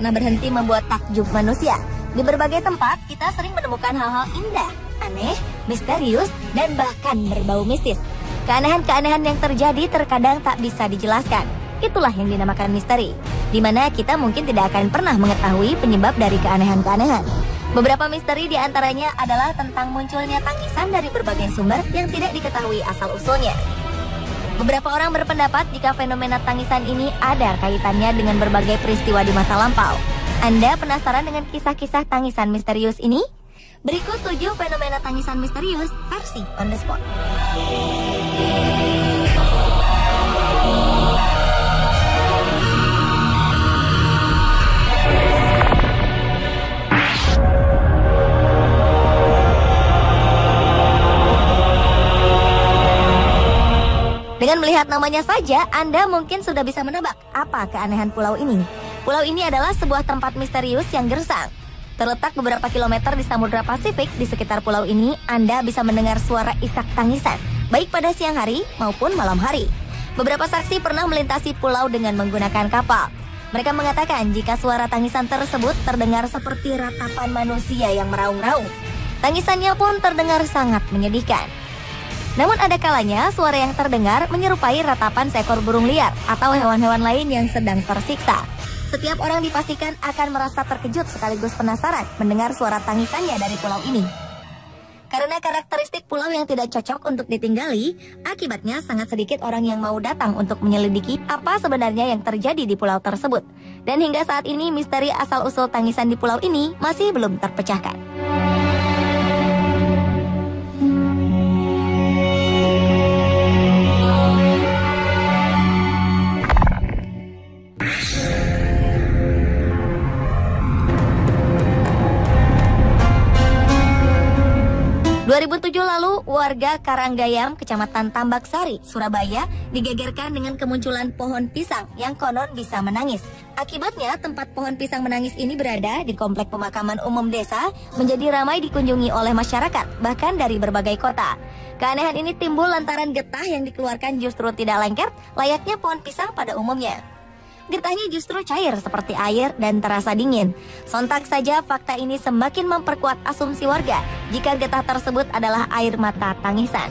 pernah berhenti membuat takjub manusia. Di berbagai tempat, kita sering menemukan hal-hal indah, aneh, misterius, dan bahkan berbau mistis. Keanehan-keanehan yang terjadi terkadang tak bisa dijelaskan. Itulah yang dinamakan misteri, di mana kita mungkin tidak akan pernah mengetahui penyebab dari keanehan-keanehan. Beberapa misteri diantaranya adalah tentang munculnya tangisan dari berbagai sumber yang tidak diketahui asal-usulnya. Beberapa orang berpendapat jika fenomena tangisan ini ada kaitannya dengan berbagai peristiwa di masa lampau. Anda penasaran dengan kisah-kisah tangisan misterius ini? Berikut 7 fenomena tangisan misterius versi on the spot. Dengan melihat namanya saja, Anda mungkin sudah bisa menebak apa keanehan pulau ini. Pulau ini adalah sebuah tempat misterius yang gersang. Terletak beberapa kilometer di Samudra Pasifik. Di sekitar pulau ini, Anda bisa mendengar suara isak tangisan, baik pada siang hari maupun malam hari. Beberapa saksi pernah melintasi pulau dengan menggunakan kapal. Mereka mengatakan jika suara tangisan tersebut terdengar seperti ratapan manusia yang meraung-raung. Tangisannya pun terdengar sangat menyedihkan. Namun ada kalanya suara yang terdengar menyerupai ratapan seekor burung liar atau hewan-hewan lain yang sedang tersiksa. Setiap orang dipastikan akan merasa terkejut sekaligus penasaran mendengar suara tangisannya dari pulau ini. Karena karakteristik pulau yang tidak cocok untuk ditinggali, akibatnya sangat sedikit orang yang mau datang untuk menyelidiki apa sebenarnya yang terjadi di pulau tersebut. Dan hingga saat ini misteri asal-usul tangisan di pulau ini masih belum terpecahkan. 2007 lalu, warga Karanggayam, Kecamatan Tambak Sari, Surabaya, digegerkan dengan kemunculan pohon pisang yang konon bisa menangis. Akibatnya, tempat pohon pisang menangis ini berada di komplek pemakaman umum desa, menjadi ramai dikunjungi oleh masyarakat, bahkan dari berbagai kota. Keanehan ini timbul lantaran getah yang dikeluarkan justru tidak lengket, layaknya pohon pisang pada umumnya. Getahnya justru cair seperti air dan terasa dingin. Sontak saja fakta ini semakin memperkuat asumsi warga jika getah tersebut adalah air mata tangisan.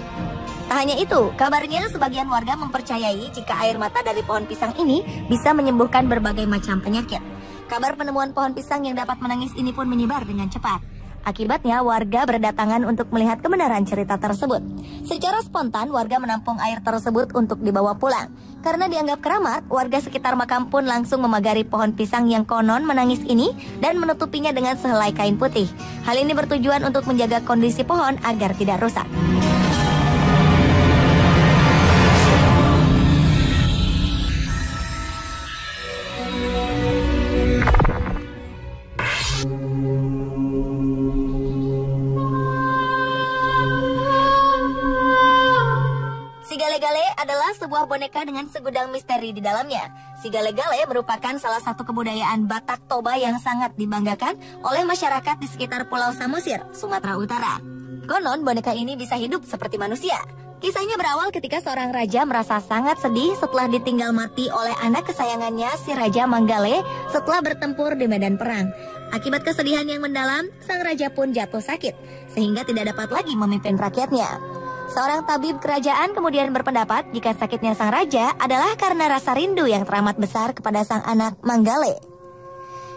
Tak hanya itu, kabarnya sebagian warga mempercayai jika air mata dari pohon pisang ini bisa menyembuhkan berbagai macam penyakit. Kabar penemuan pohon pisang yang dapat menangis ini pun menyebar dengan cepat. Akibatnya, warga berdatangan untuk melihat kebenaran cerita tersebut. Secara spontan, warga menampung air tersebut untuk dibawa pulang. Karena dianggap keramat, warga sekitar makam pun langsung memagari pohon pisang yang konon menangis ini dan menutupinya dengan sehelai kain putih. Hal ini bertujuan untuk menjaga kondisi pohon agar tidak rusak. Si Gale-Gale adalah sebuah boneka dengan segudang misteri di dalamnya. Si Gale-Gale merupakan salah satu kebudayaan Batak Toba yang sangat dibanggakan oleh masyarakat di sekitar Pulau Samosir, Sumatera Utara. Konon boneka ini bisa hidup seperti manusia. Kisahnya berawal ketika seorang raja merasa sangat sedih setelah ditinggal mati oleh anak kesayangannya, si Raja Manggale, setelah bertempur di medan perang. Akibat kesedihan yang mendalam, sang raja pun jatuh sakit, sehingga tidak dapat lagi memimpin rakyatnya. Seorang tabib kerajaan kemudian berpendapat jika sakitnya sang raja adalah karena rasa rindu yang teramat besar kepada sang anak Manggale.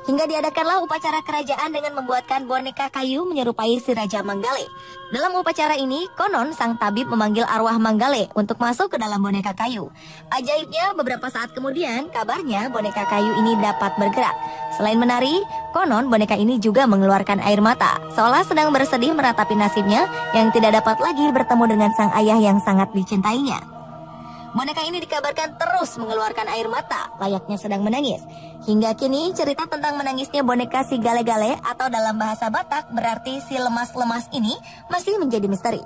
Hingga diadakanlah upacara kerajaan dengan membuatkan boneka kayu menyerupai si Raja Manggale. Dalam upacara ini, konon sang tabib memanggil arwah Manggale untuk masuk ke dalam boneka kayu. Ajaibnya, beberapa saat kemudian, kabarnya boneka kayu ini dapat bergerak. Selain menari, konon boneka ini juga mengeluarkan air mata, seolah sedang bersedih meratapi nasibnya yang tidak dapat lagi bertemu dengan sang ayah yang sangat dicintainya. Boneka ini dikabarkan terus mengeluarkan air mata, layaknya sedang menangis. Hingga kini, cerita tentang menangisnya boneka si Gale-Gale atau dalam bahasa Batak berarti si lemas-lemas ini masih menjadi misteri.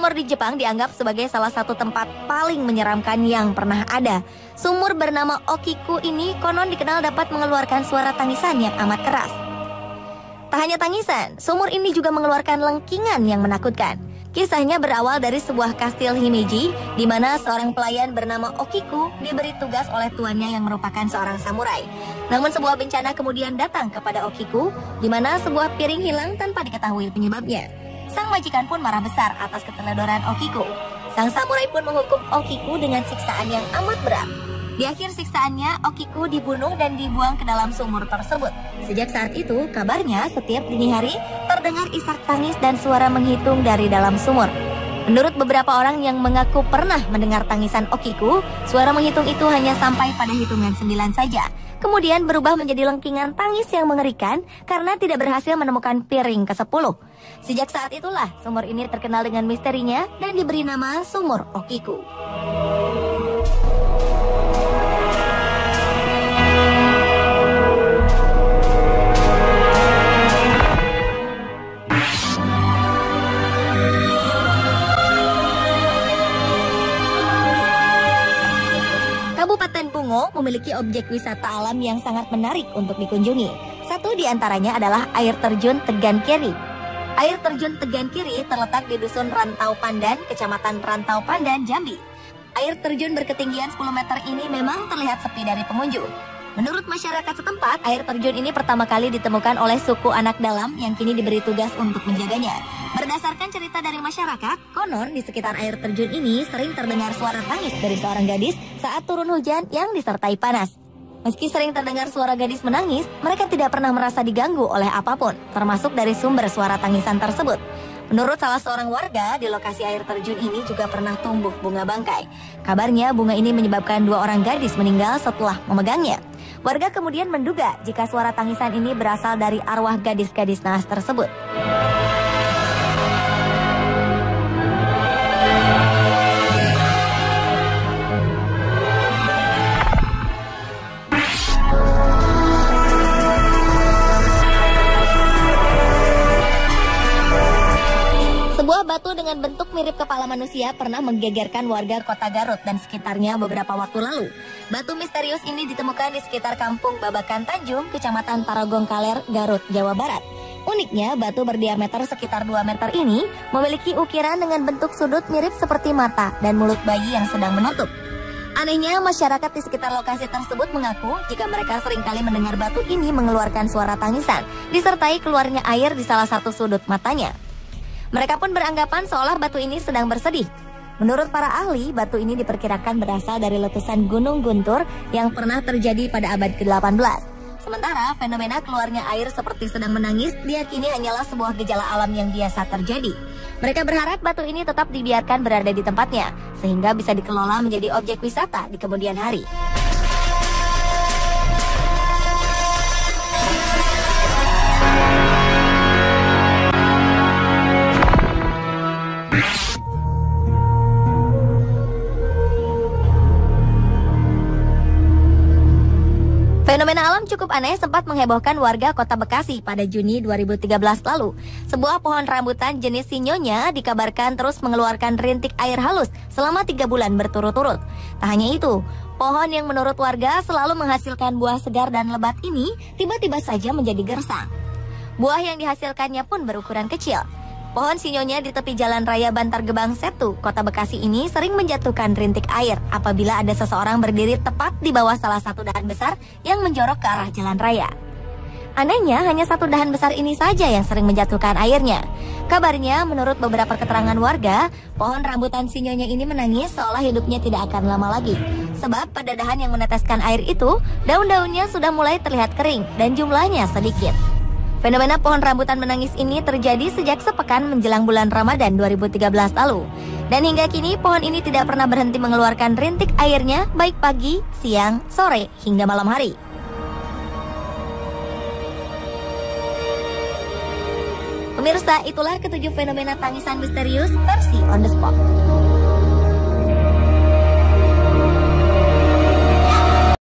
Sumur di Jepang dianggap sebagai salah satu tempat paling menyeramkan yang pernah ada. Sumur bernama Okiku ini konon dikenal dapat mengeluarkan suara tangisan yang amat keras. Tak hanya tangisan, sumur ini juga mengeluarkan lengkingan yang menakutkan. Kisahnya berawal dari sebuah kastil Himeji, di mana seorang pelayan bernama Okiku diberi tugas oleh tuannya yang merupakan seorang samurai. Namun sebuah bencana kemudian datang kepada Okiku, di mana sebuah piring hilang tanpa diketahui penyebabnya. Sang majikan pun marah besar atas keteledoran Okiku. Sang samurai pun menghukum Okiku dengan siksaan yang amat berat. Di akhir siksaannya, Okiku dibunuh dan dibuang ke dalam sumur tersebut. Sejak saat itu, kabarnya setiap dini hari terdengar isak tangis dan suara menghitung dari dalam sumur. Menurut beberapa orang yang mengaku pernah mendengar tangisan Okiku, suara menghitung itu hanya sampai pada hitungan 9 saja. Kemudian berubah menjadi lengkingan tangis yang mengerikan karena tidak berhasil menemukan piring ke-10. Sejak saat itulah, sumur ini terkenal dengan misterinya dan diberi nama Sumur Okiku. Kabupaten Bungo memiliki objek wisata alam yang sangat menarik untuk dikunjungi. Satu di antaranya adalah air terjun Tegan Kiri. Air terjun Tegan Kiri terletak di Dusun Rantau Pandan, Kecamatan Rantau Pandan, Jambi. Air terjun berketinggian 10 meter ini memang terlihat sepi dari pengunjung. Menurut masyarakat setempat, air terjun ini pertama kali ditemukan oleh suku anak dalam yang kini diberi tugas untuk menjaganya. Berdasarkan cerita dari masyarakat, konon di sekitar air terjun ini sering terdengar suara tangis dari seorang gadis saat turun hujan yang disertai panas. Meski sering terdengar suara gadis menangis, mereka tidak pernah merasa diganggu oleh apapun, termasuk dari sumber suara tangisan tersebut. Menurut salah seorang warga, di lokasi air terjun ini juga pernah tumbuh bunga bangkai. Kabarnya bunga ini menyebabkan 2 orang gadis meninggal setelah memegangnya. Warga kemudian menduga jika suara tangisan ini berasal dari arwah gadis-gadis naas tersebut. Sebuah batu dengan bentuk mirip kepala manusia pernah menggegerkan warga kota Garut dan sekitarnya beberapa waktu lalu. Batu misterius ini ditemukan di sekitar kampung Babakan Tanjung, Kecamatan Tarogong Kaler, Garut, Jawa Barat. Uniknya, batu berdiameter sekitar 2 meter ini memiliki ukiran dengan bentuk sudut mirip seperti mata dan mulut bayi yang sedang menutup. Anehnya, masyarakat di sekitar lokasi tersebut mengaku jika mereka seringkali mendengar batu ini mengeluarkan suara tangisan, disertai keluarnya air di salah satu sudut matanya. Mereka pun beranggapan seolah batu ini sedang bersedih. Menurut para ahli, batu ini diperkirakan berasal dari letusan Gunung Guntur yang pernah terjadi pada abad ke-18. Sementara fenomena keluarnya air seperti sedang menangis diyakini hanyalah sebuah gejala alam yang biasa terjadi. Mereka berharap batu ini tetap dibiarkan berada di tempatnya, sehingga bisa dikelola menjadi objek wisata di kemudian hari. Fenomena alam cukup aneh sempat menghebohkan warga kota Bekasi pada Juni 2013 lalu. Sebuah pohon rambutan jenis sinyonya dikabarkan terus mengeluarkan rintik air halus selama 3 bulan berturut-turut. Tak hanya itu, pohon yang menurut warga selalu menghasilkan buah segar dan lebat ini tiba-tiba saja menjadi gersang. Buah yang dihasilkannya pun berukuran kecil. Pohon sinyonya di tepi Jalan Raya Bantar Gebang Setu, Kota Bekasi ini sering menjatuhkan rintik air apabila ada seseorang berdiri tepat di bawah salah satu dahan besar yang menjorok ke arah jalan raya. Anehnya, hanya satu dahan besar ini saja yang sering menjatuhkan airnya. Kabarnya, menurut beberapa keterangan warga, pohon rambutan sinyonya ini menangis seolah hidupnya tidak akan lama lagi. Sebab pada dahan yang meneteskan air itu, daun-daunnya sudah mulai terlihat kering dan jumlahnya sedikit. Fenomena pohon rambutan menangis ini terjadi sejak sepekan menjelang bulan Ramadan 2013 lalu. Dan hingga kini pohon ini tidak pernah berhenti mengeluarkan rintik airnya baik pagi, siang, sore, hingga malam hari. Pemirsa, itulah ketujuh fenomena tangisan misterius versi on the spot.